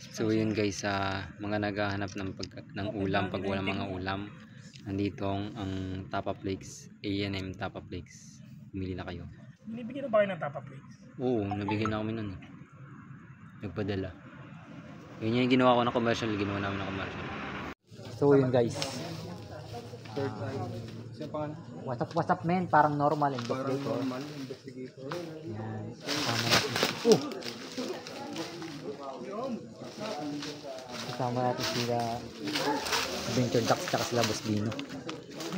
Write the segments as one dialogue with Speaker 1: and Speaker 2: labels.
Speaker 1: So yun guys, sa mga naghahanap ng ulam pag wala mga ulam, nandito ang Tapa Flakes, A&M Tapa Flakes. Pumili na kayo.
Speaker 2: Binibigyan na ba kayo ng Tapa Flakes?
Speaker 1: Oo, nabigyan na kami nun eh. Nagpadala. Yun yung ginawa ko na commercial, ginawa namin na commercial. So yun guys. What's up men? Parang normal investigator. Yan. Kasama natin sila Adventure Ducks tsaka sila Boss Bino.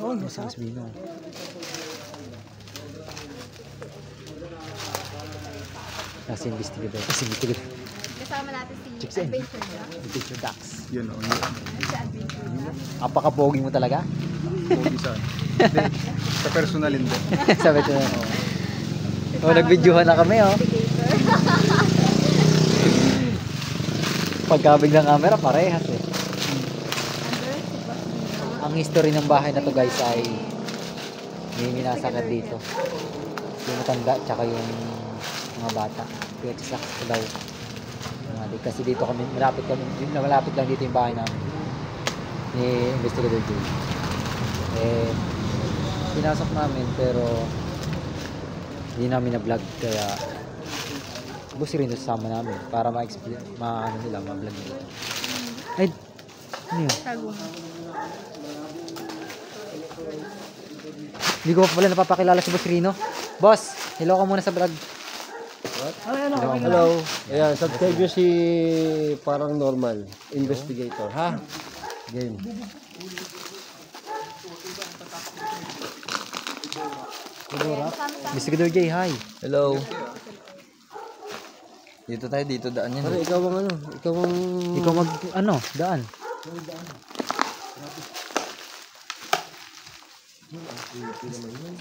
Speaker 1: Oo, yung Boss Bino. Kasi investigator.
Speaker 3: Kasama natin si
Speaker 1: Chicks
Speaker 3: Adventure
Speaker 1: Ducks.
Speaker 4: Yun o.
Speaker 3: Si Adventure
Speaker 1: Apaka-pogi mo talaga?
Speaker 4: Pogi saan? Hindi. Sa personal hindi.
Speaker 1: Sabi ko na. Oh, nag-videohan na kami oh. Pagkabig ng camera, parehas eh. Ang history ng bahay na to guys ay may minasakit dito. Yung matanda tsaka yung mga bata. Kaya sasakit ko daw. Kasi dito kami, malapit lang dito yung bahay namin. Ni Investigator Joe. Eh, pinasok namin pero hindi namin na-vlog kaya busi rin sasama namin para ma-explain, ma-vlog nila. Ay, ano yun? Hindi ko pa pala napapakilala si Boss Rino. Boss, hello ka muna sa vlog.
Speaker 5: What? Hello. Ayan, subscribe nyo si Parang Normal Investigator, ha? Game.
Speaker 1: Investigator J, hi.
Speaker 5: Hello.
Speaker 4: Dito tayo, dito daan yan.
Speaker 5: Ano, ikaw ang ano? Ikaw ang...
Speaker 1: Ikaw daan.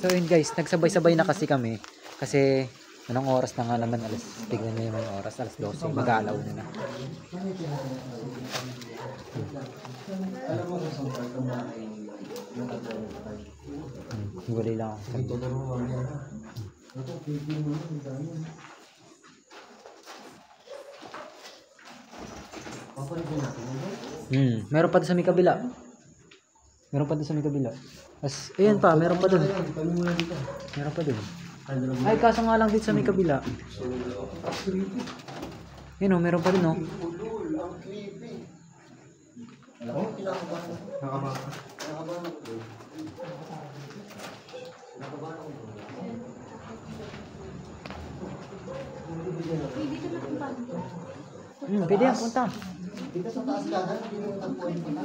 Speaker 1: So yun guys, nagsabay-sabay na kasi kami. Kasi anong oras na nga naman, tignan nyo naman yung oras, alas 12, mag-aalaw na. Gulay lang ako. Meron pa doon sa may kabila. As, ayan pa, meron pa doon. Ay, kaso nga lang dito sa may kabila. Yun o, meron pa doon o. Pwede yan, punta.
Speaker 5: Dito sa taas ka, dito yung tagpuan ko na.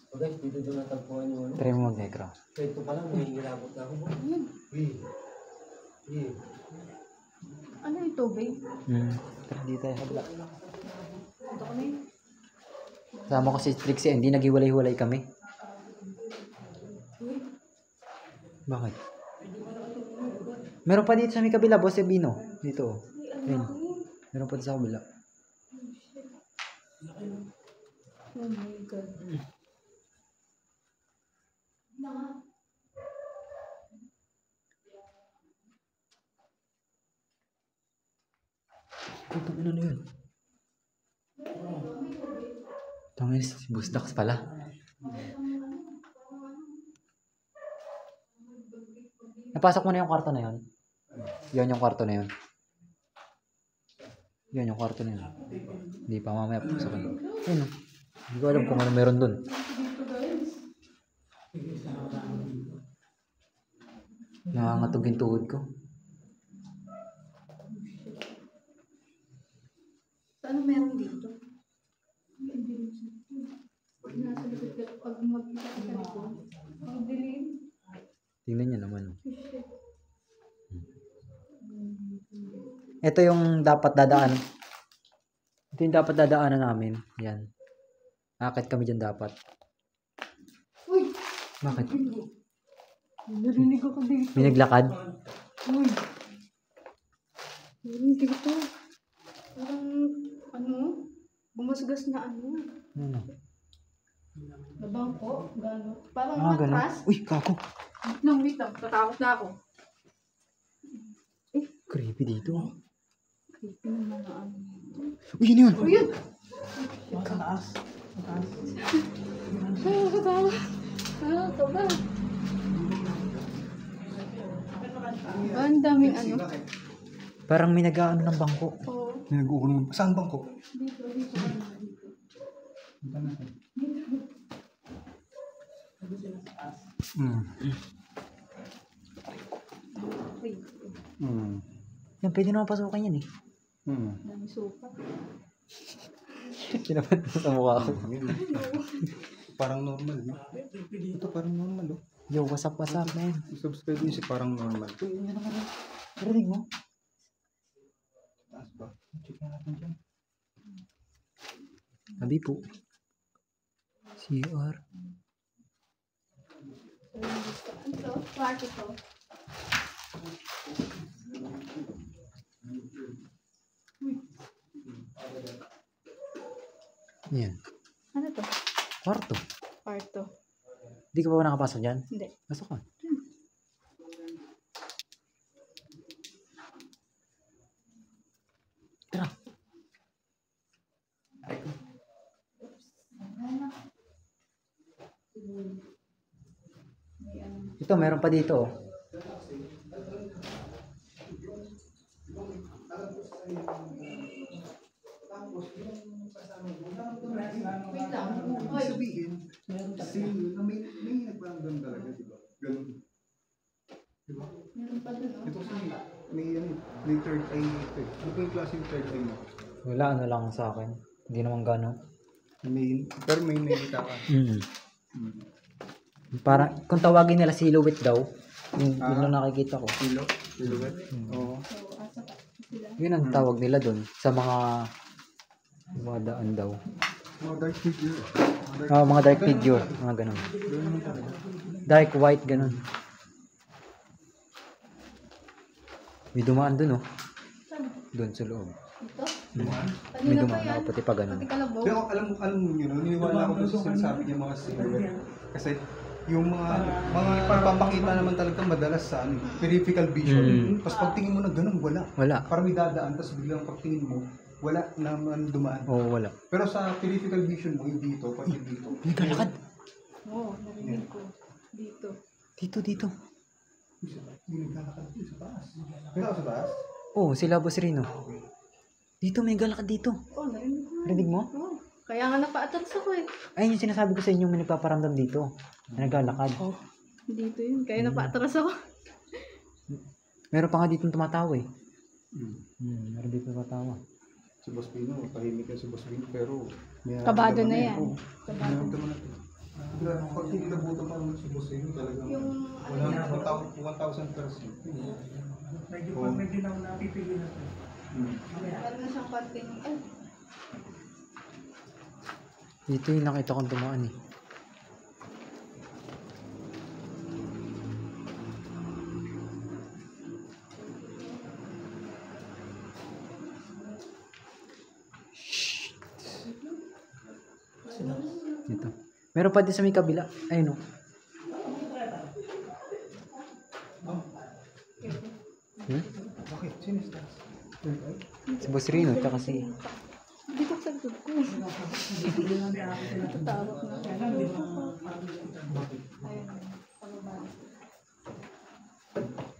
Speaker 5: So guys, dito doon natagpuan yung ano.
Speaker 1: Try mo mag-negro.
Speaker 5: Ito pa lang, may nilabot na ako.
Speaker 3: Ano yung tubig?
Speaker 1: Tara dito tayo kabila.
Speaker 3: Ito kami.
Speaker 1: Sama ko si Trixie, hindi naghiwalay-hiwalay kami. Bakit? Meron pa dito sa may kabila, Boss Ebino. Dito. Ayun. Meron pa dito sa kabila.
Speaker 3: Oh my God.
Speaker 1: Ano na yun? Tangin, si Boss Dax pala. Napasok mo na yung kwarto na yun? Yan yung kwarto na yun. Yan yung kwarto na yun. Hindi pa, mamaya pasokin. Ayun o. Hindi ko alam kung ano meron dun. Nangangatog yung tuhod ko.
Speaker 3: Ano meron dito? Nasa likod ka pag magkita ka sa likod. Ang dilim.
Speaker 1: Tingnan niyo naman. Ito yung dapat dadaan. Ito yung dapat dadaanan namin. Yan. Akit kami dyan dapat.
Speaker 3: Uy!
Speaker 1: Bakit?
Speaker 3: Narinig ako dito.
Speaker 1: May naglakad?
Speaker 3: Uy! Narinig dito. Parang, ano? Bumasgas na ano?
Speaker 1: Ano?
Speaker 3: Nabangko? Gano'n? Parang
Speaker 1: Gano'n?
Speaker 3: matras?
Speaker 1: Uy, kako.
Speaker 3: Wait lang. Tatakot na ako.
Speaker 1: Creepy dito.
Speaker 3: Creepy ng mga ano.
Speaker 1: Uy, yun yun!
Speaker 3: Oh, yun!
Speaker 2: Sa taas. Sa taas.
Speaker 3: Nakakatawa. Nakakatawa. Ang daming ano.
Speaker 1: Parang may nag-aano ng bangko.
Speaker 3: Oo.
Speaker 4: May nag-uulong. Saan bangko?
Speaker 3: Dito, dito.
Speaker 4: Punta natin. Hmm.
Speaker 3: Wait.
Speaker 4: Hmm.
Speaker 1: Yan, pwede naman pasukan yan eh.
Speaker 4: Hmm.
Speaker 3: Dami sopa.
Speaker 1: Sinapat mo sa mukha ko.
Speaker 4: Parang normal, no? Ito parang normal, oh.
Speaker 1: Yo, what's up, man?
Speaker 4: Subscribe niyo si parang normal.
Speaker 1: Uy, yun naman rin. Narinig mo?
Speaker 4: Taas ba? Check na natin dyan.
Speaker 1: Sabi po. CR.
Speaker 3: Ano to? Kwarto to.
Speaker 1: Yan.
Speaker 3: Ano to?
Speaker 1: Kwarto.
Speaker 3: Kwarto.
Speaker 1: Hindi ka ba nakapasok dyan?
Speaker 3: Hindi.
Speaker 1: Pasok ka. Tara. Ito, meron pa dito. Oh.
Speaker 3: Wait lang. Hoy.
Speaker 4: Sabihin, kasi may nagparang talaga, di ba? Ganun. Di ba?
Speaker 3: Meron pa dun, oh.
Speaker 4: Ito kasi may third eye effect. Ano ba yung klase yung third eye mo?
Speaker 1: Wala, ano lang sa akin. Hindi naman gano'n.
Speaker 4: Pero may nakita ka. Hmm.
Speaker 1: Parang, kung tawagin nila silhouette daw, yun lang nakikita ko.
Speaker 4: Silhouette? Oo.
Speaker 3: So, asa pa? Sila.
Speaker 1: Yun ang tawag nila doon sa mga daan daw.
Speaker 4: Mga dark figure.
Speaker 1: Mga dark figure, mga ganun. Dark white, ganun. May dumaan doon, oh.
Speaker 3: Saan?
Speaker 1: Doon sa loob.
Speaker 3: Ito?
Speaker 1: May
Speaker 3: Kanina pa
Speaker 1: dumaan,
Speaker 3: yan.
Speaker 1: oh, pati pa ganun.
Speaker 3: Pati kalabaw.
Speaker 4: Pero alam mo yun, niniwala ako sa sinasabi niya mga silhouette. Kasi yung mga pagpapakita naman talaga madalas sa peripheral vision. Tapos pagtingin mo na ganun, wala.
Speaker 1: Wala.
Speaker 4: Parang may dadaan, tapos biglang pagtingin mo, wala naman dumaan.
Speaker 1: Oo, wala.
Speaker 4: Pero sa peripheral vision mo, hindi dito, pati dito.
Speaker 1: May galakad.
Speaker 3: Oo, narinig ko. Dito.
Speaker 1: Dito.
Speaker 4: Hindi naglalakad dito sa taas. Pero sa taas?
Speaker 1: Oh, sila Boss Rino. Dito, may galakad dito.
Speaker 3: Oh, narinig ko.
Speaker 1: Narinig mo?
Speaker 3: Oo. Kaya nga napa-attach ako eh.
Speaker 1: Ayun yung sinasabi ko sa inyo, may nagpaparamdam dito. Na naglalakad.
Speaker 3: Dito yun. Kaya napa-atras ako.
Speaker 1: Meron pa nga dito tumatawa eh.
Speaker 4: Hmm.
Speaker 1: Meron dito tumatawa.
Speaker 4: Si Boss Pino, tahimik yan si Boss Pino, pero...
Speaker 3: Kabado na yan.
Speaker 4: Oo.
Speaker 3: Kabado.
Speaker 4: Naramdaman natin. Grabe, pag hinilabutan pa naman si Boss Pino, talagang...
Speaker 3: Yung
Speaker 4: Walang 1,000%.
Speaker 2: Medyo pag medyo na napipili na ito.
Speaker 3: meron na siyang konting, ay,
Speaker 1: Dito yung nakita kong tumaan eh. Dito. Meron pa din sa may kabila. Ayun o.
Speaker 4: Bakit? Sino sa taas?
Speaker 1: Si Boss Rino, tsaka si...
Speaker 3: dito sa likod ko. Tatawag na. Ayun. Pababa.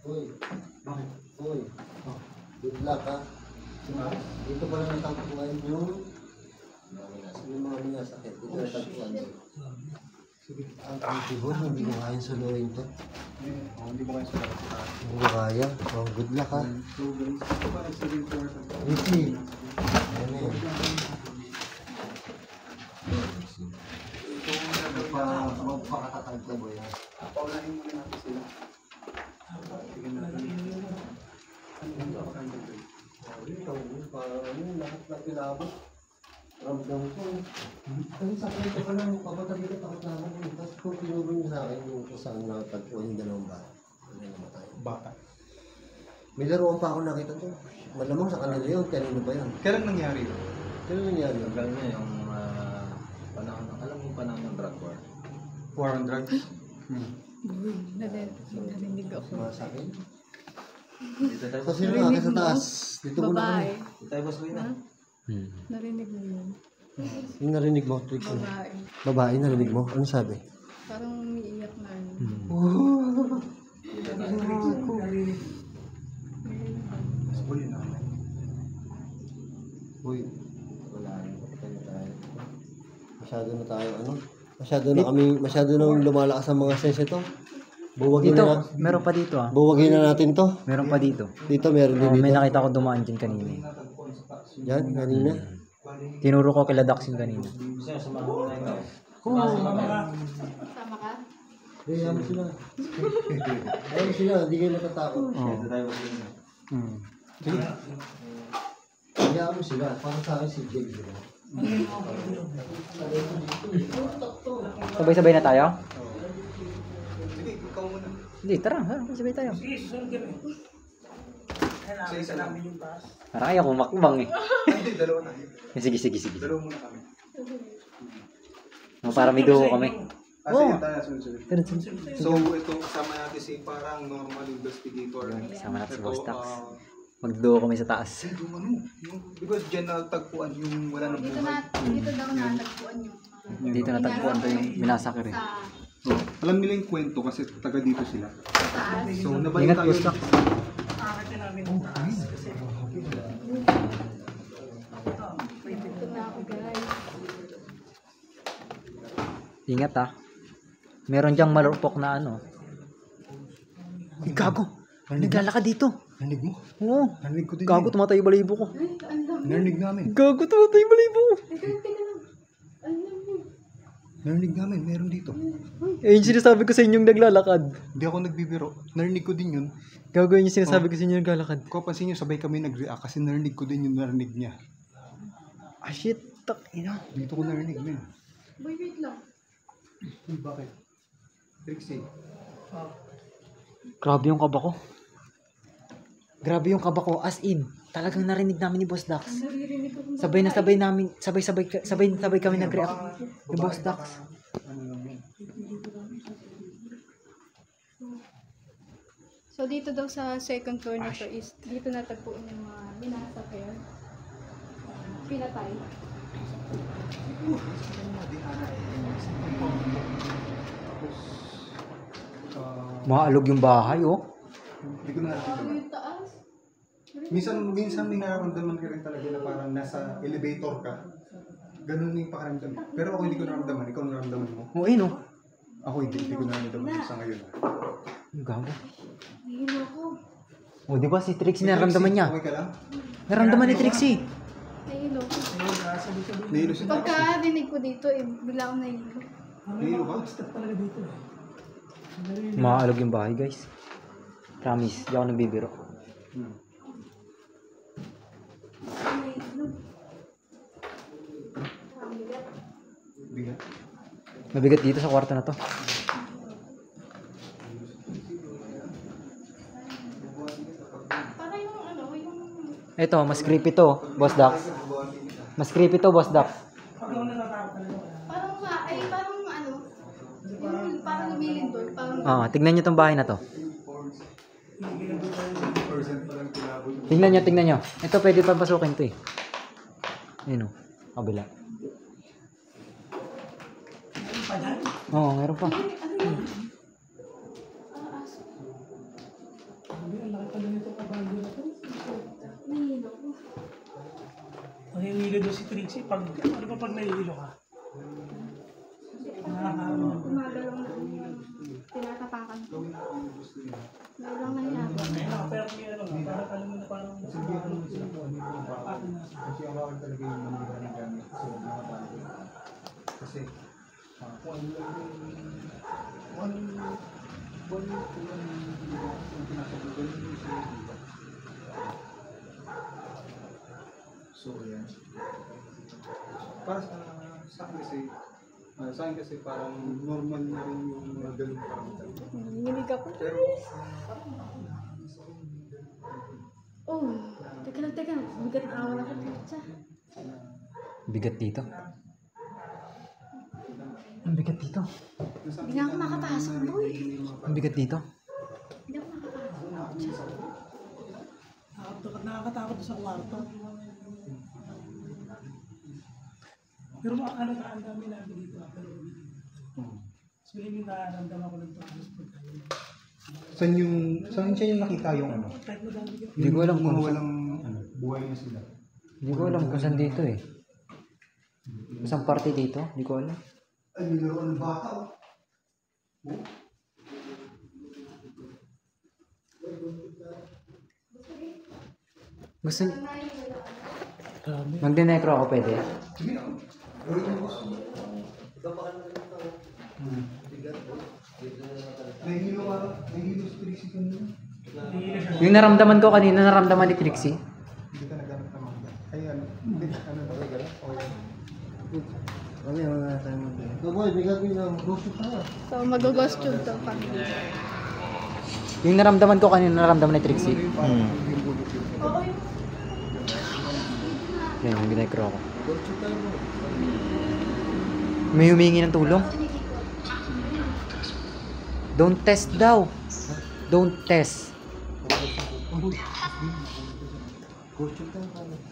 Speaker 5: Uy. Uy. Good luck, ha? Dito pala natagpuan yung mga minasakit. Dito natagpuan yun. Ang tibon, hindi ko kayang suluhin to.
Speaker 4: Hindi mo kayo sa taas.
Speaker 5: Hindi ko kaya. Oh, good luck, ha?
Speaker 4: So, ganun. Ito pa ang sabihin ko sa taas.
Speaker 5: Ricky. Ano yun? Magpakatatag na ba yan?
Speaker 4: Paunahin muna natin sila. Sige natin. Ano ba kayo dito?
Speaker 5: Parang lahat na pinabot. Ramdam ko. Ang sakit ko lang, papatabi ko takot naman. Tapos kung tinuro niyo sa akin yung kung saan natagpuan yung dalawang bata. Ano namatay?
Speaker 4: Bata.
Speaker 5: May laruan pa ako nakita to. Malamang sa kanila yun. Kanino ba yan?
Speaker 4: Kailan nangyari yun?
Speaker 5: Kailan nangyari yun?
Speaker 6: Tagal niya yung panahon, alam mo panahon ng drug war.
Speaker 4: War on drugs?
Speaker 3: Narinig ako.
Speaker 5: Mga sa akin?
Speaker 6: Dito tayo,
Speaker 5: So, sino nakakit sa taas? Dito muna kami.
Speaker 3: Babae.
Speaker 6: dito tayo boss boy na.
Speaker 3: Narinig mo yun.
Speaker 5: Yung narinig mo, Trix.
Speaker 3: Babae.
Speaker 5: Babae, narinig mo? Ano sabi?
Speaker 3: Parang umiiyak na yun.
Speaker 4: Huli na kami.
Speaker 5: Uy,
Speaker 6: Wala rin. Patay na tayo.
Speaker 5: masyado na tayo, ano? Masyado nang lumalakas ang mga sense ito. Buwagin
Speaker 1: Dito,
Speaker 5: na,
Speaker 1: meron pa dito ah.
Speaker 5: buwagin na natin to.
Speaker 1: Meron pa dito.
Speaker 5: Dito, meron din
Speaker 1: Oh, may
Speaker 5: dito.
Speaker 1: nakita ko dumaan dyan kanina eh.
Speaker 5: Yan, kanina.
Speaker 1: Tinuro ko kila Dax yung kanina.
Speaker 6: Gusto nyo, samahan ko na yung guys.
Speaker 3: Sama ka?
Speaker 5: Hayaan mo sila. Hayaan mo sila, hindi kayo natatakot.
Speaker 6: Dito tayo boss boy na.
Speaker 5: Hayaan mo sila, para sa akin si Jake. Diba?
Speaker 1: Sabay-sabay na tayo?
Speaker 4: Sige, ikaw muna.
Speaker 1: Hindi, tara. Sabay tayo.
Speaker 2: Sige, susunod ka rin. Kailangan sa namin yung taas.
Speaker 1: Parang ayaw kumakbang eh.
Speaker 4: Hindi, dalawa na.
Speaker 1: Sige.
Speaker 4: Dalawa muna kami.
Speaker 1: Para may duo kami.
Speaker 4: Sige, tayo, sunod-sunod.
Speaker 1: Sunod.
Speaker 4: So, ito kasama natin si parang normal investigator.
Speaker 1: Kasama natin si
Speaker 4: Ito,
Speaker 1: Boss Dax. Magduo kami sa taas.
Speaker 4: yung ano, because dyan natagpuan yung wala na
Speaker 3: Dito
Speaker 4: buhay.
Speaker 3: dito daw natagpuan yung
Speaker 1: Dito natagpuan to yung minasakir eh.
Speaker 3: sa
Speaker 4: So, alam nila yung kwento kasi taga dito sila.
Speaker 3: taas.
Speaker 4: So,
Speaker 1: Ingat,
Speaker 4: nabalita
Speaker 1: Boss
Speaker 4: yun.
Speaker 1: Dax.
Speaker 2: Akit namin yung taas. Kasi
Speaker 3: Ito na ako guys.
Speaker 1: Ingat ah. Meron diyang malupok na ano. Ay, gago. Naglalakad dito.
Speaker 4: Narinig mo?
Speaker 1: Oo.
Speaker 4: Narinig ko din.
Speaker 1: Gago, tumatay yung balibo ko.
Speaker 3: Ay, ang dami.
Speaker 4: Narinig namin.
Speaker 1: Gago, tumatay yung balibo ko.
Speaker 3: Teka lang. Ang dami.
Speaker 4: Narinig namin. Meron dito.
Speaker 1: Eh, yung sinasabi ko sa inyong naglalakad.
Speaker 4: Hindi ako nagbibiro. Narinig ko din yun.
Speaker 1: Gago, yung sinasabi ko sa inyong naglalakad.
Speaker 4: Kung pansin nyo, sabay kami nag-react kasi narinig ko din yung narinig niya.
Speaker 1: Ah, shit. Tak, ina.
Speaker 4: Dito ko narinig mo yun.
Speaker 3: Boy, wait lang.
Speaker 4: Bakit? Trixie.
Speaker 1: Grabe yung kaba ko. Grabe yung kaba ko. As in, talagang narinig namin ni Boss Dax.
Speaker 3: Naririnig ko.
Speaker 1: Sabay namin, sabay kami nag-react ni Boss Dax.
Speaker 3: So dito daw sa second floor na to is dito natagpuan yung mga binasakyan. Pinatay.
Speaker 1: Maalog yung bahay, oh.
Speaker 4: Hindi ko na
Speaker 3: Ano yung taas?
Speaker 4: Minsan may nararamdaman ka rin talaga na parang nasa elevator ka. Ganun yung pakaramdam. Pero ako hindi ko naramdaman. Ikaw naramdaman mo.
Speaker 1: Oo, ayun, oh.
Speaker 4: Ako hindi ko naramdaman sa ngayon.
Speaker 1: Gago.
Speaker 3: Nahilo ako.
Speaker 1: Oh, di ba si Trixie naramdaman niya?
Speaker 4: Okay ka lang?
Speaker 1: Naramdaman ni Trixie.
Speaker 3: Nahilo ako.
Speaker 4: Nahilo si Trixie.
Speaker 3: Pagka dinig ko dito, bigla akong nahilo.
Speaker 4: Nahilo ka?
Speaker 2: step talaga dito.
Speaker 1: Maalog yung bahay, guys. Promise, di ako nagbibiro.
Speaker 3: Nahilo.
Speaker 4: Bigat.
Speaker 1: Mabigat dito sa kwarto na to.
Speaker 3: Para yung ano, yung...
Speaker 1: Ito, mas creepy to, Boss Dax. Mas creepy to, Boss Dax.
Speaker 3: Parang ay parang ano, yung parang lumilindol, parang...
Speaker 1: Ah, tignan niyo tong bahay na to. Tignan niyo. Ito pwede pa pasukin to eh. Ayun oh, kabila. Oo, meron pa.
Speaker 3: Ano yan? Aso. Nahilo ko.
Speaker 2: Nahihilo daw si Trixie. Ano pa pag nahihilo ka?
Speaker 3: Gumagalaw na tinatapakan ko. Galaw na yan.
Speaker 2: Pero may ano nga, parang alam mo na parang
Speaker 4: Kasi ang bawal talaga yung manila ng gamit. Kasi kung ano lang yung pinapagulong yung sila. So, yan. Para sa akin kasi parang normal na rin yung mga ganun paramdam.
Speaker 3: Nanginginig ako.
Speaker 4: Pero,
Speaker 3: Oh, teka lang. Bigat na awan ako dito.
Speaker 1: Bigat dito. Ang bigat dito.
Speaker 3: Hindi na ako makapasok, boy.
Speaker 1: Ang bigat dito.
Speaker 3: Hindi ako makapasok.
Speaker 2: nakakatakot sa kwarto. Pero ano na, ang dami namin dito. Pero, so yun yung nararamdaman ko ng pagkakas pagkakas.
Speaker 4: Saan siya yung nakita yung ano?
Speaker 1: Hindi ko alam
Speaker 4: Yung mga
Speaker 1: kung
Speaker 4: walang buhay na sila.
Speaker 1: Hindi ko alam kung saan dito eh. Isang parte dito, hindi ko alam.
Speaker 4: Ay, may laruan ng bata oh.
Speaker 1: Gusto Magde-necro ako pwede?
Speaker 4: Sige na. Gawin mo gusto mo. Nahihilo si Trixie kanina.
Speaker 1: Yung naramdaman ko kanina, naramdaman ni Trixie.
Speaker 4: Hindi ka naghanap ng mga. Ay, ano? Hindi, ano na?
Speaker 5: Ano yung mga tayo mo? Boy, bigat mo yung gusto tayo.
Speaker 3: So, mag-ghost tube daw kami.
Speaker 1: Yung naramdaman ko kanina, naramdaman ni Trixie.
Speaker 4: Yung bulok yun.
Speaker 1: Yan, yung ginecro ako. May humingi ng tulong. Don't test daw. Don't test.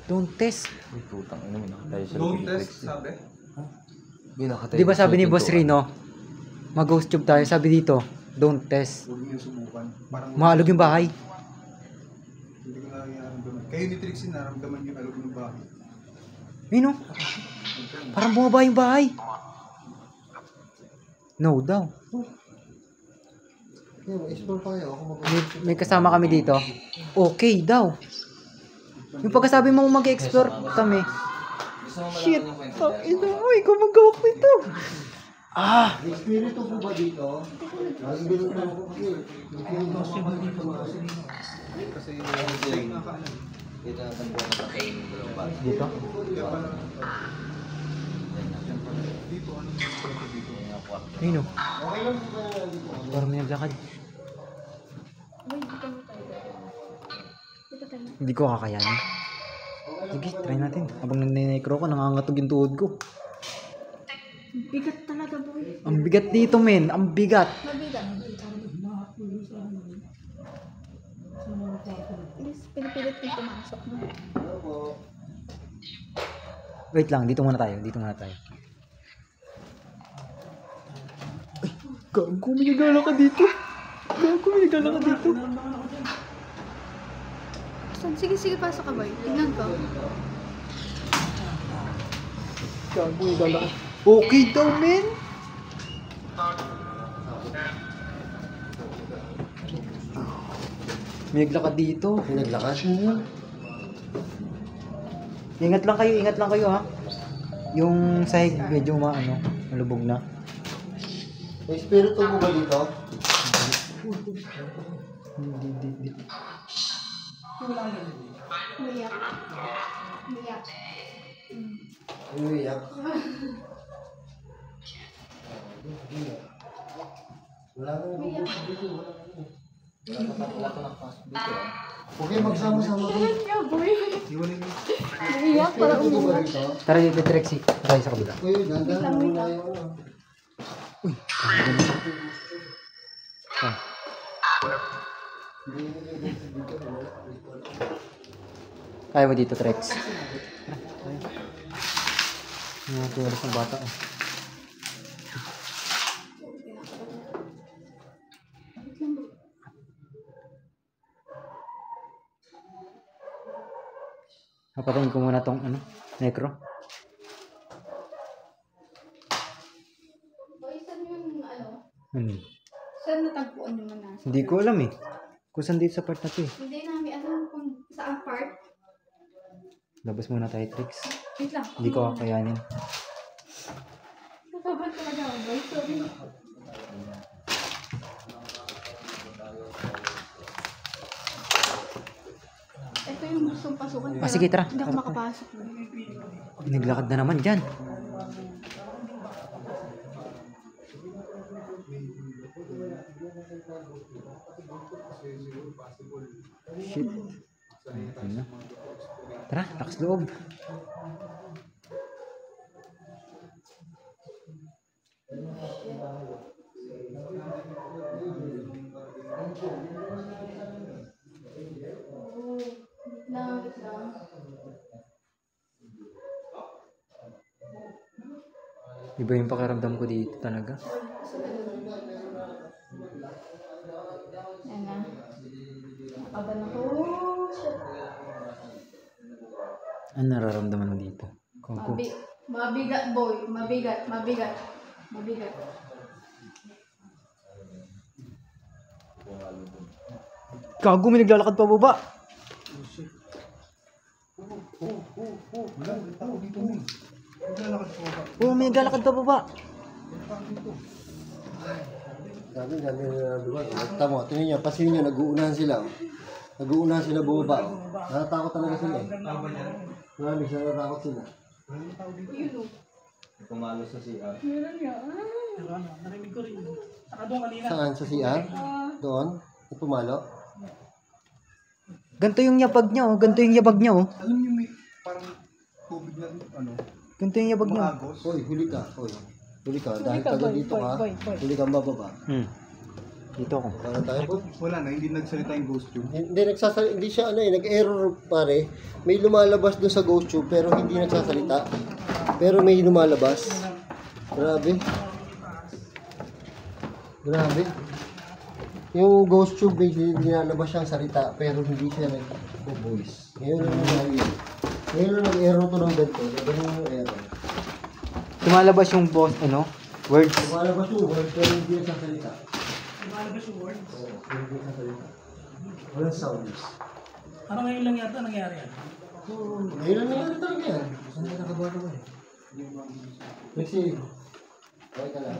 Speaker 1: Don't test.
Speaker 6: Putang ina mo, nakatayo siya.
Speaker 4: Don't test, sabi.
Speaker 1: Di ba sabi ni Boss Rino, mag-ghost tube tayo. Sabi dito, don't test.
Speaker 4: Huwag niyo subukan. Parang
Speaker 1: Maalog yung bahay.
Speaker 4: hindi ko nararamdaman. Kayo ni Trixie naramdaman yung alog ng bahay.
Speaker 1: Ayun o. Parang bumaba yung bahay. No daw.
Speaker 5: Explore pa kayo. Ako
Speaker 1: May kasama kami dito. Okay daw. Yung pagkasabi mo mag-explore kami. Shit. Ito. Ay, gumagawa ko ito. Ah.
Speaker 5: May espiritu po ba dito? Lagi bilog na ako kasi. Possible dito mga
Speaker 4: Kasi siya yung nakaalam.
Speaker 6: Dito na tagbuhan na tayo ng dalawang bata.
Speaker 1: Dito?
Speaker 4: Kaya pala, dito, ano yung pala dito?
Speaker 1: Ayun o.
Speaker 5: Okay lang po ba dito?
Speaker 1: Parang may naglakad.
Speaker 3: Uy, dito mo tayo. Dito tayo.
Speaker 1: Hindi ko kakayanin. Sige, try natin. Habang naninecro ko, nangangatog yung tuhod ko.
Speaker 3: Bigat talaga, boy.
Speaker 1: Ang bigat dito, men. Ang bigat.
Speaker 3: Mabigat. Please, pinipilit kong pumasok mo.
Speaker 5: Ano po?
Speaker 1: Wait lang, dito muna tayo. Dito muna tayo. Ay, gago, may nagala ka dito. Gago, may nagala ka dito.
Speaker 3: Saan? Sige, sige, pasok ka, boy. Tingnan ko.
Speaker 1: Gago, may nagala ka. Okay daw, men. May naglakad dito.
Speaker 5: May naglakad?
Speaker 1: Ingat lang kayo ha. Yung sahig medyo malubog na.
Speaker 5: May espiritu po ba dito?
Speaker 1: Hindi.
Speaker 3: Umiyak. Umiyak.
Speaker 5: Umiyak. Wala na nagugusto dito.
Speaker 6: Wala ko nakapasok dito.
Speaker 5: Okay, magsama-sama doon.
Speaker 3: Tingnan niya, boy.
Speaker 4: Iwanin mo.
Speaker 3: Umiyak, para
Speaker 5: Espiritu po ba
Speaker 3: umiyak.
Speaker 5: dito?
Speaker 1: Tara dito, Trexie. Tayo sa kabila.
Speaker 5: Uy, dandan mo muna yung ano.
Speaker 1: Ah. Kaya mo dito, Trex. Mga tuwas ng bata. Papatayin ko muna tong necro.
Speaker 3: Boy, saan yung
Speaker 1: Saan
Speaker 3: natagpuan yung manasa?
Speaker 1: Hindi ko alam eh. Kung saan dito sa part na to eh.
Speaker 3: Hindi namin alam kung saan part.
Speaker 1: Labas muna tayo, Trix.
Speaker 3: Wait lang.
Speaker 1: Hindi ko kakayanin.
Speaker 3: Kakaban talaga ako, boy. Sorry. Ito yung gustong pasukan.
Speaker 1: Ah, sige, tara.
Speaker 3: Hindi ako makapasok.
Speaker 1: Naglakad na naman dyan. Shit. Ayun na. Tara, lakas loob.
Speaker 3: Na
Speaker 1: Iba yung pakiramdam ko dito talaga.
Speaker 3: Ayan na. Nakaban ako.
Speaker 1: Ano nararamdaman mo dito? Gago.
Speaker 3: Mabigat boy. Mabigat.
Speaker 1: Gago, may naglalakad pa baba.
Speaker 4: Wala tao dito mo. Naglalakad po ba?
Speaker 1: Oo, may naglalakad pa baba.
Speaker 5: Sabi nga nila duwan. Tama, tingnan niyo, pasin niyo, nag-uunahan sila. Nag-uunahan sila bumaba. Natatakot talaga sila. Marami sila natatakot sila.
Speaker 6: Pumalo sa CR.
Speaker 3: Meron nga.
Speaker 2: Pero ano, narinig ko rin. Saka doon kanina.
Speaker 5: Saan? Sa CR? Doon? Yung pumalo?
Speaker 1: Ganto yung yabag niya, oh. Ganto yung yabag niya, oh.
Speaker 4: Alam niyo may parang tubig na ano,
Speaker 1: Ganto yung yabag niya.
Speaker 4: maagos.
Speaker 5: Hoy, huli ka. Hoy. Huli ka. Dahil taga dito ka, huli kang bababa.
Speaker 1: Dito ako.
Speaker 5: Para tayo po.
Speaker 4: Wala na, hindi nagsalita yung ghost tube.
Speaker 5: Hindi siya ano eh, nag-error pare. May lumalabas doon sa ghost tube pero hindi nagsasalita. Pero may lumalabas. Grabe. Grabe. Yung ghost tube may nilalabas siyang salita pero hindi siya nag-voice. Ngayon lang nangyari yun. Ngayon lang nag-error to ng ganito. Ganun yung error.
Speaker 1: Tumalabas yung boss, ano? Words.
Speaker 5: Lumalabas yung word pero hindi nagsasalita.
Speaker 2: Lumalabas yung words.
Speaker 5: Oo, hindi nagsasalita. Walang sounds.
Speaker 2: Parang ngayon lang yata nangyari yan.
Speaker 5: Ngayon lang nangyari talaga yan. Saan ka nakabato ba eh? Kasi, okay ka lang.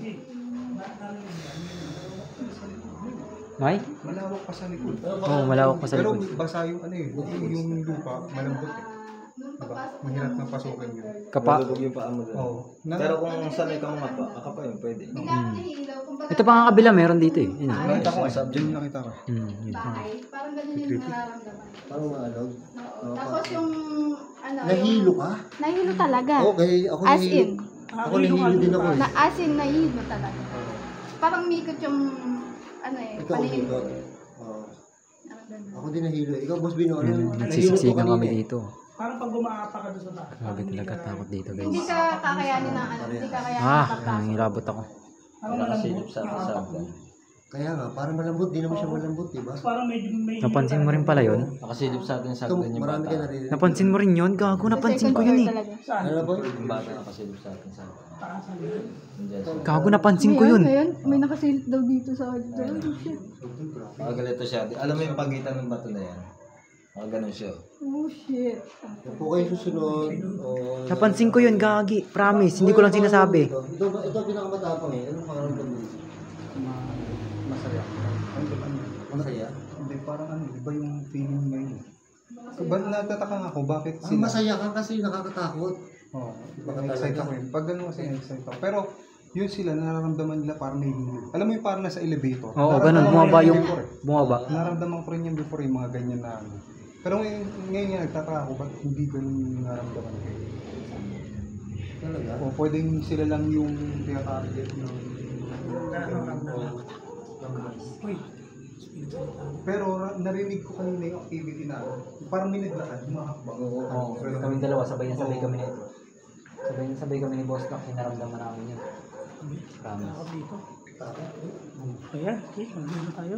Speaker 1: May?
Speaker 4: Malawak pa sa likod.
Speaker 1: Oo, malawak pa sa
Speaker 4: Pero
Speaker 1: likod.
Speaker 4: basa yung ano eh, yung lupa, malambot eh. Diba? Mahirap na pasukin yun.
Speaker 1: Kapa.
Speaker 6: Malubog yung paa mo doon.
Speaker 4: Oo.
Speaker 6: Pero kung sanay kang mapa, akapa yun, pwede.
Speaker 1: Ito pa nga kabila, meron dito eh. Yun, ah.
Speaker 4: Nakita ko eh, dyan yung nakita ko.
Speaker 1: Yun.
Speaker 3: Parang ganun yung nararamdaman.
Speaker 5: Parang maalog.
Speaker 3: Oo. Tapos yung ano,
Speaker 5: Nahilo ka?
Speaker 3: nahilo talaga.
Speaker 5: Okay, ako
Speaker 3: As
Speaker 5: nahilo.
Speaker 3: in.
Speaker 5: Ako nahilo din ako eh.
Speaker 3: Na as in nahilo talaga. Parang mikot yung ano eh,
Speaker 5: Ikaw
Speaker 3: paningin ko.
Speaker 5: nahilo. Oo. Ako din nahilo. Ikaw, Boss Bino, ano?
Speaker 1: Nagsisiksikan kami dito.
Speaker 2: Parang pag gumaapa ka doon sa taas.
Speaker 1: Grabe talaga takot dito,
Speaker 3: Hindi
Speaker 1: guys.
Speaker 3: ka kakayanin ng ano, hindi ka kakayanin ng pagpasok.
Speaker 1: Nangilabot ako.
Speaker 2: Parang
Speaker 6: Nakasilip
Speaker 2: malambot.
Speaker 6: sa
Speaker 2: Nakatakbo.
Speaker 5: Kaya nga, parang malambot. Di naman siya malambot, diba?
Speaker 2: Parang medyo may...
Speaker 1: Napansin mo rin pala yun?
Speaker 6: Nakasilip sa atin sa
Speaker 5: Ikaw,
Speaker 6: atin yung
Speaker 5: marami ka
Speaker 6: bata.
Speaker 5: naririnig.
Speaker 1: Napansin mo rin yun? Gago, napansin ko yun eh.
Speaker 2: Saan?
Speaker 5: Ano ba?
Speaker 6: Yung bata nakasilip sa atin sa
Speaker 2: Taas ang yun.
Speaker 6: Diyan siya.
Speaker 1: Gago, napansin ko yun.
Speaker 3: Ngayon, may nakasilip daw dito sa
Speaker 6: Pakagalito siya. Alam mo yung pagitan ng bato na yan? Ganun siya.
Speaker 3: Oh shit.
Speaker 5: Kung kayo susunod, o...
Speaker 1: Napansin ko yun, gagi. Promise, hindi ko lang sinasabi.
Speaker 5: Ito pinakamatapang eh. Anong pangalan mo dito?
Speaker 4: Masaya. Ang ano,
Speaker 5: Masaya?
Speaker 4: hindi, parang ano, iba yung feeling ngayon. Ba, natataka nga ako, bakit
Speaker 5: Ang
Speaker 4: sila...
Speaker 5: masaya ka kasi nakakatakot.
Speaker 4: Oo,
Speaker 5: Baka
Speaker 4: na-excite
Speaker 5: talaga.
Speaker 4: ako yun. Pag gano'n kasi na-excite ako. Pero, yun sila, nararamdaman nila parang may hilo. Alam mo yung parang nasa elevator?
Speaker 1: Oo,
Speaker 4: Nararamdaman
Speaker 1: ganun.
Speaker 4: ko
Speaker 1: Bumaba
Speaker 4: yun
Speaker 1: yung...
Speaker 4: before eh.
Speaker 1: Bumaba.
Speaker 4: Nararamdaman ko rin yung before yung mga ganyan na ano. Pero ngayon nga, nagtataka ako, ba't hindi ganun yung nararamdaman ko?
Speaker 5: Talaga?
Speaker 4: O pwedeng sila lang yung tinatarget yung...
Speaker 2: Uy.
Speaker 4: Pero narinig ko kanina yung activity na ano, parang may naglakad, humakakbang.
Speaker 1: Oo, kami dalawa, sabay na sabay kami nito. Sabay na sabay kami ni Boss Doc, sinaramdaman namin yun. Promise.
Speaker 2: Ako dito. Ayan, okay, mag-inom tayo.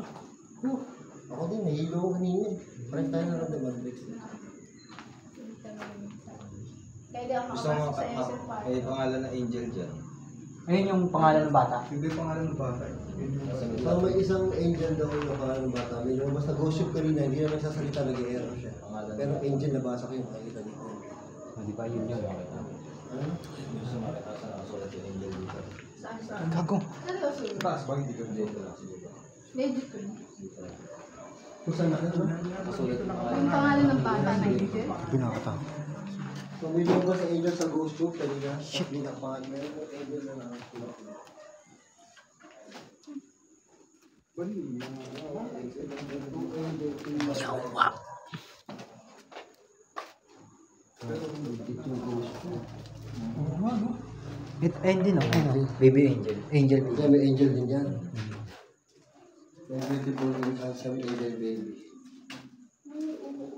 Speaker 5: Ako din, nahilo ko kanina eh. Parang tayo naramdaman.
Speaker 3: Kaya di ako
Speaker 6: Gusto mo
Speaker 3: makapasok sa SF
Speaker 6: may pangalan na Angel dyan.
Speaker 1: Ayun yung pangalan ng bata.
Speaker 4: Hindi pangalan ng bata eh. Yun yung bata.
Speaker 5: So may isang angel daw yung pangalan ng bata. May lumabas na ghost ship kanina, hindi na nagsasalita, nag-error siya.
Speaker 6: Pangalan
Speaker 5: Pero angel nabasa ko yung makikita dito.
Speaker 1: Di ba yun yun?
Speaker 5: Ano?
Speaker 6: Gusto mo makita sa nakasulat yung Angel dito.
Speaker 3: Saan?
Speaker 1: Gago.
Speaker 3: Seryoso.
Speaker 4: Taas ba? Hindi ko
Speaker 6: Dito lang siguro.
Speaker 3: Legit ko.
Speaker 5: Kung saan na ano?
Speaker 6: Nakasulat yung pangalan.
Speaker 3: Yung pangalan ng bata na Angel.
Speaker 1: Pinakatakot.
Speaker 5: So may lumabas na angel sa ghost ship kanina. Shit. Hindi na pangalan. May angel na nakasulat.
Speaker 1: Ayun din oh. Ayun, oh. Baby Angel. Angel baby.
Speaker 5: Kaya may angel din yan. May beautiful and handsome angel baby.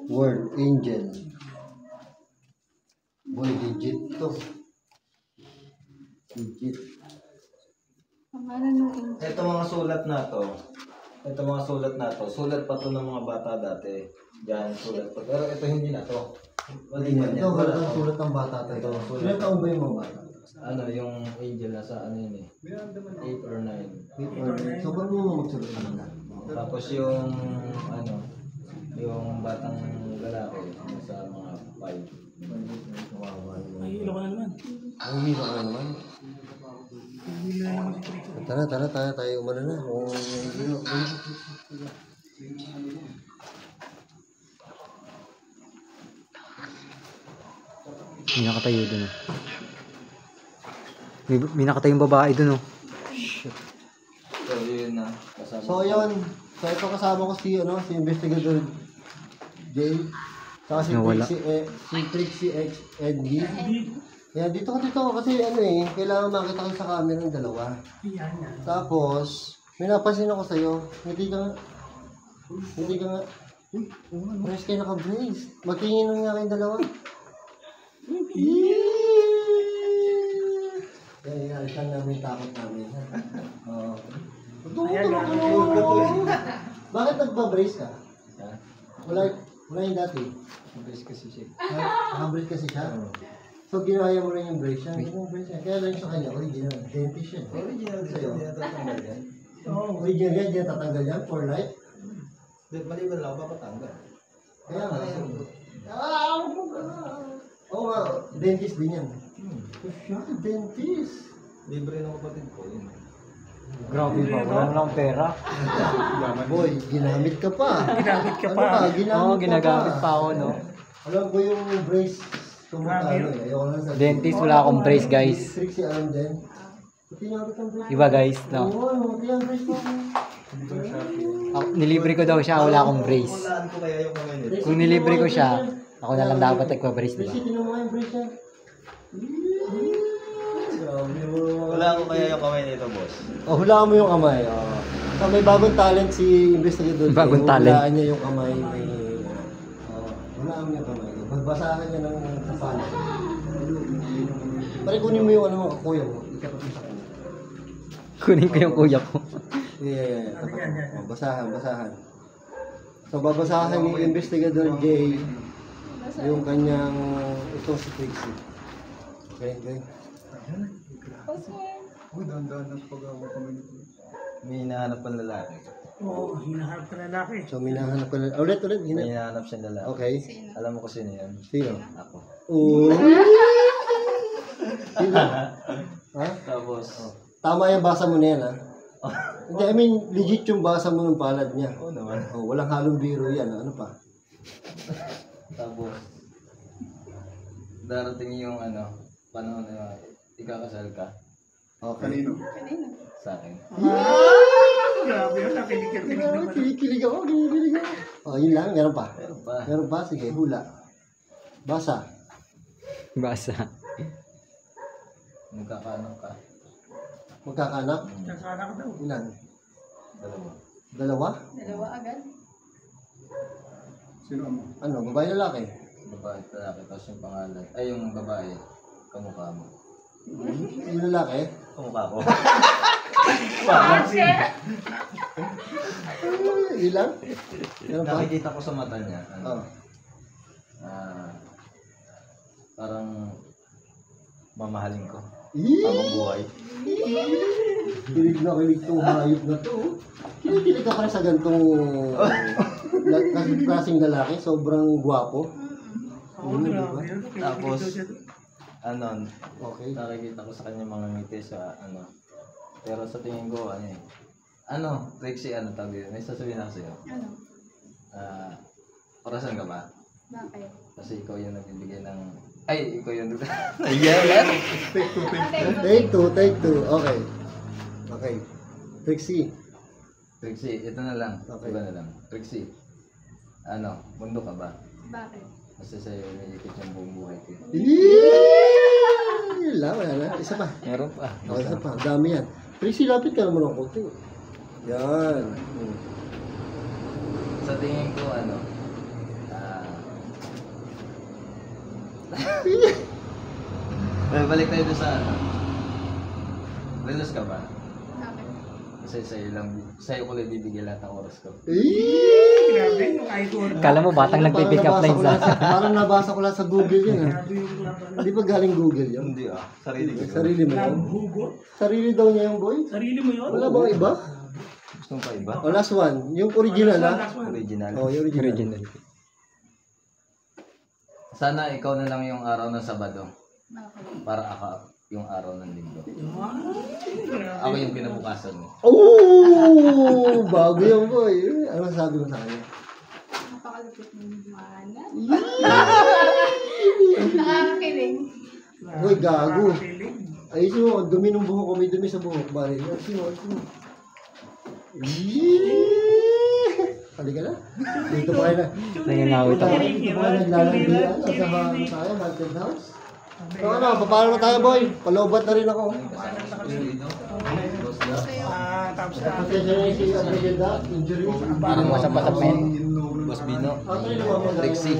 Speaker 5: Word, angel. Boy, legit to. Legit.
Speaker 3: Ang ano nung angel.
Speaker 6: Ito mga sulat na to. Sulat pa to ng mga bata dati. Yan, sulat pa. Pero ito hindi na to. Maliban yan.
Speaker 5: Ito, wala kang sulat ng bata tayo.
Speaker 6: Ito, sulat.
Speaker 5: Ilan taon ba yung mga bata?
Speaker 6: Ano, yung angel nasa ano yun eh. 8 or 9.
Speaker 5: So, ba't mo magsulat ka na?
Speaker 6: Tapos yung ano, yung batang lalaki nasa mga 5.
Speaker 2: May ilo ka na naman.
Speaker 5: Ang hilo ka naman. Tara, tayo umano na.
Speaker 1: May nakatayo dun oh. May nakatayong babae dun oh.
Speaker 6: So yun na. Kasama.
Speaker 5: So, yun. So, ito kasama ko si Investigator Jay. Saka si
Speaker 1: Nawala.
Speaker 5: Trixie X Edgy. Kaya dito kasi kailangan makita kayo sa camera ng dalawa.
Speaker 2: Yan.
Speaker 5: Tapos, may napansin ako sa'yo. Hindi ka nga, brace kayo naka-brace. Magtingin lang nga kayong dalawa. Kaya alisan namin takot namin. Oo. Bakit nagpa-brace ka?
Speaker 6: Ha?
Speaker 5: Wala yung dati.
Speaker 6: Brace kasi siya.
Speaker 5: Naka-brace kasi siya? So, ginaya mo rin yung brace siya. Kaya lang sa kanya, original. Dentist siya.
Speaker 6: Original din siya. Hindi natatanggal yan.
Speaker 5: Oo, original yan. Diyan tatanggal yan for life.
Speaker 6: Maliban lang, papatanggal.
Speaker 5: Kaya nga. Oo nga, dentist din yan. Siya, dentist.
Speaker 6: Libre ng kapatid ko yun.
Speaker 1: Grabe ba? Wala lang pera.
Speaker 5: Boy, ginamit ka pa.
Speaker 2: Ginamit ka
Speaker 5: Ano
Speaker 2: pa.
Speaker 5: ka? Ginamit
Speaker 1: Oo,
Speaker 5: ka
Speaker 1: ginagamit
Speaker 5: pa.
Speaker 1: pa ako no.
Speaker 5: Alam ko yung brace. Ayoko lang sa
Speaker 1: Dentist, wala akong brace guys.
Speaker 5: Trixie, alam din. Pati nga ang brace.
Speaker 1: Iba guys, no.
Speaker 5: Oo, pati ang brace mo.
Speaker 1: Nilibre ko daw siya, wala akong brace.
Speaker 6: Walaan ko kaya yung kamay nito.
Speaker 1: Kung nilibre ko siya, ako na lang dapat nagpa-brace, diba?
Speaker 5: Trixie, tinan mo nga yung brace niya. Grabe mo.
Speaker 6: Walaan ko kaya yung kamay nito, boss.
Speaker 5: Oh, hulaan mo yung kamay. Oh. So, may bagong talent si Investigator.
Speaker 1: Bagong talent.
Speaker 5: Hulaan niya yung kamay. Hulaan mo yung kamay. Magbasahan niya ng kapal. Pare, kunin mo yung kuya mo. Ikapat mo sa kanya.
Speaker 1: Kunin ko yung kuya ko.
Speaker 5: Yeah. Oh, basahan. So, babasahan ni Investigator Jay yung kanyang itong si Trixie. Okay.
Speaker 4: Uy, dahan-dahan ng pag-awa kami nito.
Speaker 6: May hinahanap ng lalaki.
Speaker 2: Oo, hinaharap ka lalaki.
Speaker 5: So, minahanap ko na. Ulit.
Speaker 6: May hinahanap siyang lalaki.
Speaker 5: Okay.
Speaker 6: Alam mo ko sino yan?
Speaker 5: Sino?
Speaker 6: Ako.
Speaker 5: Oo. Sino? Ha?
Speaker 6: Tapos,
Speaker 5: Tama yung basa mo na yan, ha? Hindi, I mean, legit yung basa mo ng palad niya.
Speaker 6: oo naman.
Speaker 5: Oh, walang halong biro yan. Ano pa?
Speaker 6: Tapos, darating yung panahon na ikakasal ka
Speaker 5: Okay.
Speaker 4: Kanino?
Speaker 6: sa akin.
Speaker 2: Grabe yun, nakinig naman.
Speaker 5: Kinikilig ako. Oh, yun lang. Meron pa.
Speaker 6: Meron pa.
Speaker 5: Sige, hula. Basa.
Speaker 1: Basa.
Speaker 6: Magkakaano ka.
Speaker 5: Magkakanak.
Speaker 2: Nakakala ka daw.
Speaker 5: Ilan?
Speaker 6: Dalawa.
Speaker 5: Dalawa?
Speaker 3: agad?
Speaker 4: Sino mo?
Speaker 5: Ano? Babae lalaki?
Speaker 6: Babae at lalaki. Tapos yung pangalan. Ay, yung babae. Kamukha mo.
Speaker 5: Yung lalaki?
Speaker 6: Kamukha ko.
Speaker 5: Ilan? Meron pa?
Speaker 6: Nakikita ko sa mata niya.
Speaker 5: Oh.
Speaker 6: Parang mamahalin ko.
Speaker 5: Eee!
Speaker 6: Habang buhay.
Speaker 5: Kilig na kilig tong hayop na to. Kinikilig ka pa rin sa gantong klaseng lalaki. Sobrang gwapo.
Speaker 2: Oo, grabe yun.
Speaker 6: Tapos,
Speaker 5: Okay.
Speaker 6: nakikita ko sa kanya mga ngiti sa Pero sa tingin ko, Trixie, tawag yun? May sasabihin ako sa'yo.
Speaker 3: Ano?
Speaker 6: Orasan ka ba?
Speaker 3: Bakit?
Speaker 6: Kasi ikaw yung nagbibigay ng... Ay, ikaw yung... Ayan!
Speaker 5: Take two. Okay. Trixie.
Speaker 6: Trixie, ito na lang.
Speaker 5: Okay.
Speaker 6: Iba na lang. Trixie, mundo ka ba?
Speaker 3: Bakit?
Speaker 6: Kasi sa'yo umiikot yung buong buhay ko.
Speaker 5: Yun lang, wala na. Isa pa.
Speaker 1: Meron pa.
Speaker 5: Oh, isa pa. Dami yan. Trixie, lapit ka naman ng konti. Yan.
Speaker 6: Sa tingin ko, balik tayo doon sa Relos ka ba?
Speaker 3: Bakit?
Speaker 6: Kasi sa'yo ko lang bibigyan lahat ng oras ko.
Speaker 2: Grabe yung idol.
Speaker 1: Kala mo batang nagpipick up lines ah.
Speaker 5: Parang nabasa ko lang sa Google yun.
Speaker 2: Grabe yung laban.
Speaker 5: Hindi ba galing Google yun?
Speaker 6: Hindi sarili ko.
Speaker 5: Sarili mo yun?
Speaker 2: Hugot.
Speaker 5: Sarili daw niya yung boy?
Speaker 2: Sarili mo yun?
Speaker 5: Wala bang iba?
Speaker 6: Gusto mo pa iba?
Speaker 5: O last one, yung original ha?
Speaker 2: Last one.
Speaker 6: Original.
Speaker 5: Oh, yung original.
Speaker 1: Original.
Speaker 6: Sana ikaw na lang yung araw ng Sabado.
Speaker 3: Nakakalimutan.
Speaker 6: Para ako yung araw ng Linggo. Ako yung kinabukasan mo.
Speaker 5: Oh, bago yung boy. Ano sabi mo sa kanya?
Speaker 3: Napakalupit ng mana. Nakakakilig.
Speaker 5: Boy, gago.
Speaker 2: Nakakakilig.
Speaker 5: Ayusin mo, dumi ng buhok ko, may dumi sa buhok. Bari, ayusin mo. Halika na. Dito pa kayo na.
Speaker 1: Nangangawit ako.
Speaker 5: Dito pa kayo naglalagyan. Kasama tayo, Mountain House. So ano, paano na tayo boy? Palobat na rin ako.
Speaker 2: Tapos na.
Speaker 5: Pasensya na yung si Agenda, injury.
Speaker 1: Parang masap-pasap na yun.
Speaker 6: Boss Bino.
Speaker 5: Trixie.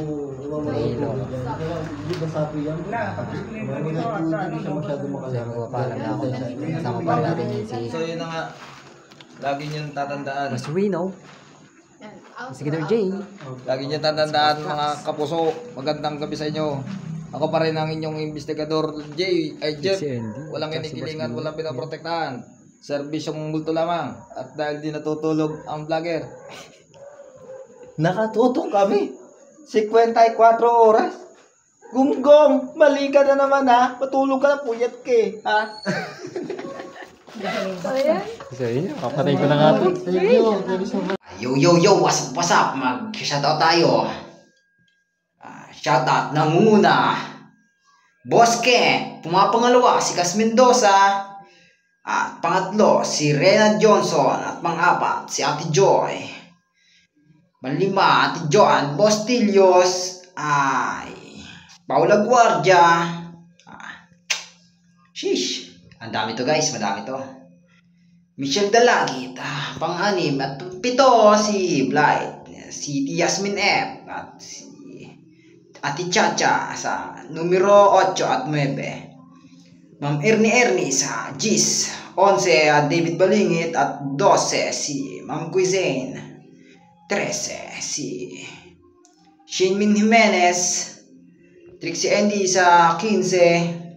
Speaker 1: Nahilo.
Speaker 5: Hindi ba sabi yan?
Speaker 2: Wala. Tapos na yung
Speaker 5: Hindi
Speaker 2: dito.
Speaker 5: siya masyado
Speaker 1: Kasi
Speaker 5: makalala.
Speaker 1: magpapaalam na ako. Kasama pa rin natin yun si
Speaker 6: So yun na nga. Lagi niyong tatandaan.
Speaker 1: Mas Reno.
Speaker 3: Yan. Outro,
Speaker 1: Si Guitar J.
Speaker 6: Lagi niyong tatandaan mga kapuso. Magandang gabi sa inyo. Ako pa rin ang inyong investigador Jeff.
Speaker 1: Si Andy.
Speaker 6: Walang
Speaker 1: Tsaka si
Speaker 6: kinikilingan,
Speaker 1: Boss
Speaker 6: walang pinaprotektahan. Serbisyong multo lamang. At dahil di natutulog ang vlogger. Nakatutok kami. 54 oras. Gunggong, mali ka na naman ha. Matulog ka na, puyat ka ha.
Speaker 3: So, yan.
Speaker 1: So yun, kapatay ko na nga to.
Speaker 5: Thank you. Thank you so much.
Speaker 7: Yo, what's up? Mag-shoutout tayo. Shoutout nangunguna. Boss Ken, pumapangalawa si Cas Mendoza. At pangatlo si Rena Johnson. At pang-apat si Ate Joy. Panlima, Ate Joan Bostilios. Paula Guardia. Sheesh. Ang dami to guys, madami to. Michelle Dalagit, pang-anim at pito si Blight, si Yasmin F at si Ate Chacha sa numero 8 at 9. Ma'am Ernie sa Gis, 11 David Balingit at 12 si Ma'am Cuisine, 13 si Shinmin Jimenez, Trixie Andy sa 15.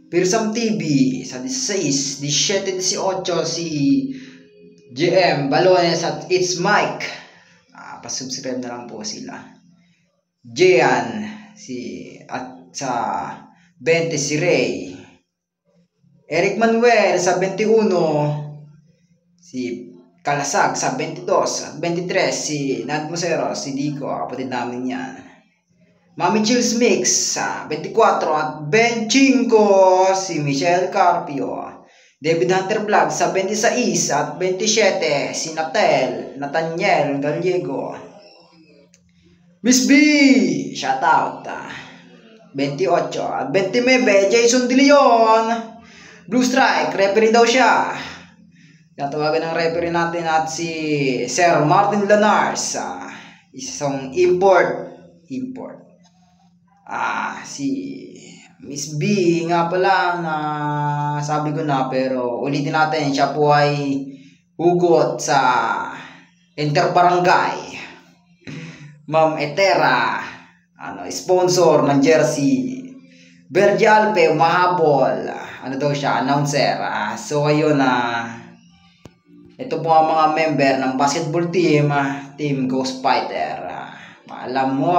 Speaker 7: Pirsam TV sa 16, 17, 18 si GM Balones at It's Mike. Pasubscribe na lang po sila. Jean at sa 20 si Ray. Eric Manuel sa 21, si Kalasag sa 22 at 23 si Nad Musero, si Dico, kapatid namin yan. Mami Chills Mix sa 24 at 25 si Michelle Carpio. David Hunter Vlog sa 26 at 27 si Nathaniel Gallego. Miss B, shout out. 28 at 29 Jason De Leon. Blue Strike, referee daw siya. Natawagan ng referee natin at si Sir Martin Lanars, isang import. Si Miss B nga pala na sabi ko na, pero ulitin natin, siya po ay hugot sa Interbarangay. Ma'am Etera, sponsor ng jersey. Berge Alpe, mahabol. Daw siya, announcer. So ayun ito po ang mga member ng basketball team, Team Ghost Fighter. Alam mo